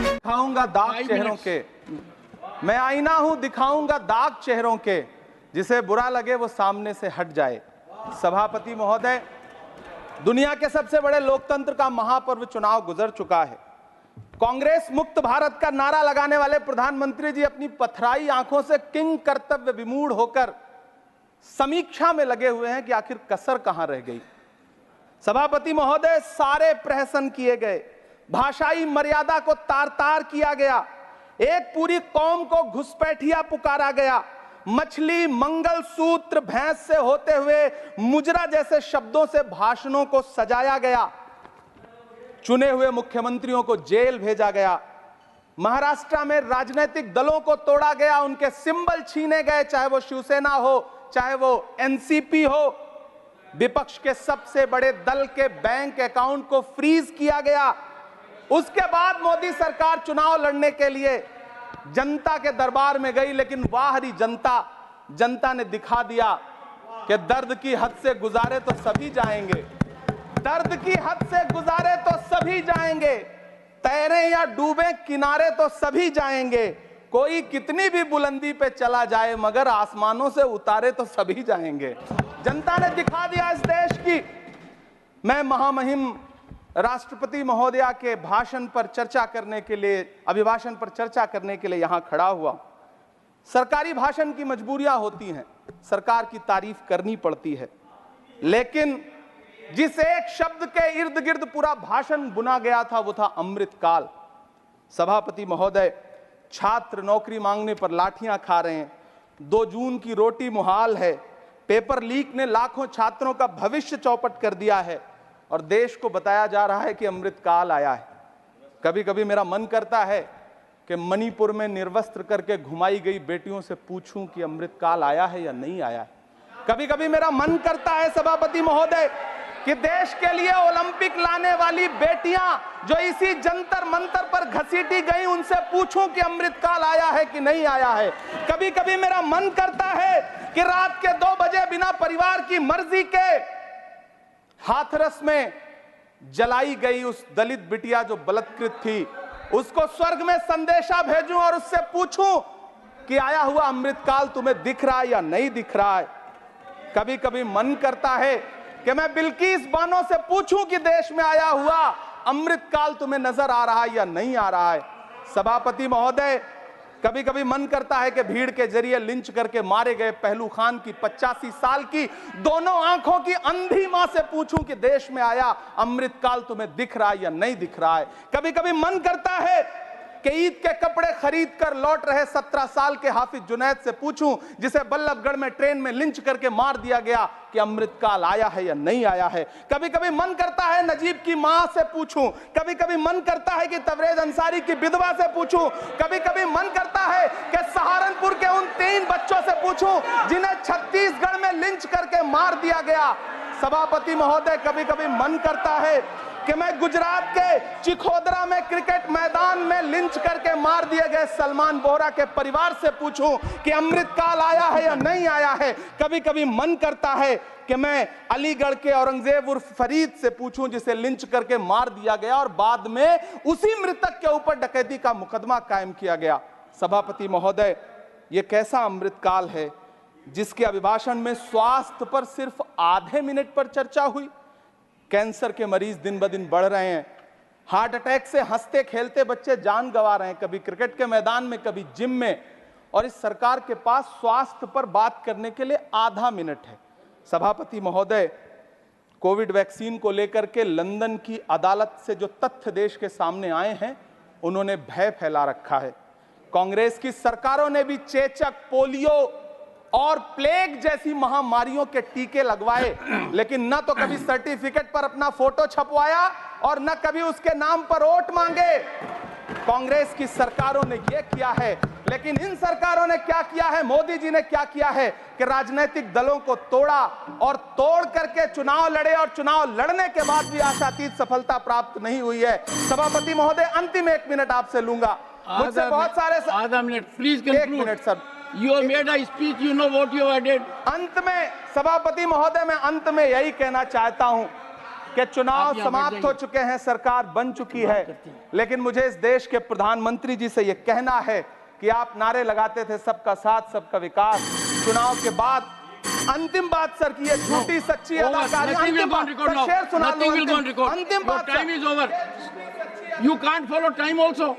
दिखाऊंगा दाग चेहरों के, मैं आईना हूं दिखाऊंगा दाग चेहरों के, जिसे बुरा लगे वो सामने से हट जाए। सभापति महोदय, दुनिया के सबसे बड़े लोकतंत्र का महापर्व चुनाव गुजर चुका है। कांग्रेस मुक्त भारत का नारा लगाने वाले प्रधानमंत्री जी अपनी पथराई आंखों से किंग कर्तव्य विमूढ़ होकर समीक्षा में लगे हुए हैं कि आखिर कसर कहां रह गई। सभापति महोदय, सारे प्रहसन किए गए, भाषाई मर्यादा को तार तार किया गया, एक पूरी कौम को घुसपैठिया पुकारा गया, मछली मंगल सूत्र भैंस से होते हुए मुजरा जैसे शब्दों से भाषणों को सजाया गया, चुने हुए मुख्यमंत्रियों को जेल भेजा गया, महाराष्ट्र में राजनीतिक दलों को तोड़ा गया, उनके सिंबल छीने गए, चाहे वो शिवसेना हो चाहे वो एनसीपी हो, विपक्ष के सबसे बड़े दल के बैंक अकाउंट को फ्रीज किया गया। उसके बाद मोदी सरकार चुनाव लड़ने के लिए जनता के दरबार में गई, लेकिन बाहरी जनता ने दिखा दिया कि दर्द की हद से गुजारे तो सभी जाएंगे, दर्द की हद से गुजारे तो सभी जाएंगे, तैरे या डूबे किनारे तो सभी जाएंगे, कोई कितनी भी बुलंदी पे चला जाए मगर आसमानों से उतारे तो सभी जाएंगे। जनता ने दिखा दिया इस देश की। मैं महामहिम राष्ट्रपति महोदया के भाषण पर चर्चा करने के लिए, अभिभाषण पर चर्चा करने के लिए यहां खड़ा हुआ। सरकारी भाषण की मजबूरियां होती हैं, सरकार की तारीफ करनी पड़ती है, लेकिन जिस एक शब्द के इर्द गिर्द पूरा भाषण बुना गया था वो था अमृतकाल। सभापति महोदय, छात्र नौकरी मांगने पर लाठियां खा रहे हैं, 2 जून की रोटी मुहाल है, पेपर लीक ने लाखों छात्रों का भविष्य चौपट कर दिया है और देश को बताया जा रहा है कि अमृतकाल आया है। कभी कभी मेरा मन करता है कि मणिपुर में निर्वस्त्र करके घुमाई गई बेटियों से पूछूं कि अमृतकाल आया है या नहीं आया है। कभी कभी मेरा मन करता है सभापति महोदय कि देश के लिए ओलंपिक लाने वाली बेटियां जो इसी जंतर मंतर पर घसीटी गई, उनसे पूछूं कि अमृतकाल आया है कि नहीं आया है। कभी कभी मेरा मन करता है कि रात के 2 बजे बिना परिवार की मर्जी के हाथरस में जलाई गई उस दलित बिटिया जो बलात्कृत थी, उसको स्वर्ग में संदेशा भेजूं और उससे पूछूं कि आया हुआ अमृतकाल तुम्हें दिख रहा है या नहीं दिख रहा है। कभी कभी मन करता है कि मैं बिल्किस बानो से पूछूं कि देश में आया हुआ अमृतकाल तुम्हें नजर आ रहा है या नहीं आ रहा है। सभापति महोदय, कभी कभी मन करता है कि भीड़ के जरिए लिंच करके मारे गए पहलू खान की 85 साल की दोनों आंखों की अंधी मां से पूछूं कि देश में आया अमृतकाल तुम्हें दिख रहा है या नहीं दिख रहा है। कभी कभी मन करता है कि ईद के कपड़े खरीद कर लौट रहे 17 साल के हाफिज जुनैद से पूछूं, जिसे बल्लभगढ़ में ट्रेन में लिंच करके मार दिया गया, कि अमृतकाल आया है या नहीं आया है। कभी कभी मन करता है नजीब की मां से पूछूं, कभी कभी मन करता है कि तबरेज अंसारी की विधवा से पूछूं, कभी कभी मन करता है कि सहारनपुर के उन 3 बच्चों से पूछूं जिन्हें छत्तीसगढ़ में लिंच करके मार दिया गया। सभापति महोदय, कभी कभी मन करता है कि मैं गुजरात के चिखोदरा में क्रिकेट मैदान में लिंच करके मार दिए गए सलमान बोहरा के परिवार से पूछूं कि अमृतकाल आया है या नहीं आया है। कभी कभी मन करता है कि मैं अलीगढ़ के औरंगजेब उर्फ फरीद से पूछूं, जिसे लिंच करके मार दिया गया और बाद में उसी मृतक के ऊपर डकैती का मुकदमा कायम किया गया। सभापति महोदय, यह कैसा अमृतकाल है जिसके अभिभाषण में स्वास्थ्य पर सिर्फ आधे मिनट पर चर्चा हुई। कैंसर के मरीज दिन ब दिन बढ़ रहे हैं, हार्ट अटैक से हंसते खेलते बच्चे जान गंवा रहे हैं, कभी क्रिकेट के मैदान में कभी जिम में, और इस सरकार के पास स्वास्थ्य पर बात करने के लिए आधा मिनट है। सभापति महोदय, कोविड वैक्सीन को लेकर के लंदन की अदालत से जो तथ्य देश के सामने आए हैं, उन्होंने भय फैला रखा है। कांग्रेस की सरकारों ने भी चेचक, पोलियो और प्लेग जैसी महामारियों के टीके लगवाए, लेकिन न तो कभी सर्टिफिकेट पर अपना फोटो छपवाया और न कभी उसके नाम पर वोट मांगे। कांग्रेस की सरकारों ने यह किया है, लेकिन इन सरकारों ने क्या किया है, मोदी जी ने क्या किया है कि राजनीतिक दलों को तोड़ा और तोड़ करके चुनाव लड़े, और चुनाव लड़ने के बाद भी आशातीत सफलता प्राप्त नहीं हुई है। सभापति महोदय, अंतिम 1 मिनट आपसे लूंगा, मुझसे बहुत सारे। आधा minute please. 1 minute sir. You have made a speech, you know what you have did. अंत में सभापति महोदय, मैं अंत में यही कहना चाहता हूं कि चुनाव आप यहाँ बैठ समाप्त हो जाइए। चुके हैं, सरकार बन चुकी है, लेकिन मुझे इस देश के प्रधानमंत्री जी से यह कहना है कि आप नारे लगाते थे सबका साथ सबका विकास। चुनाव के बाद अंतिम बात सर की, ये झूठी सच्ची अदाकारी। Nothing will अंतिम go on बात record सर, now. शेर सुना Nothing दो, will go on record. अंतिम Your बात time sir. is over. You can't follow time also.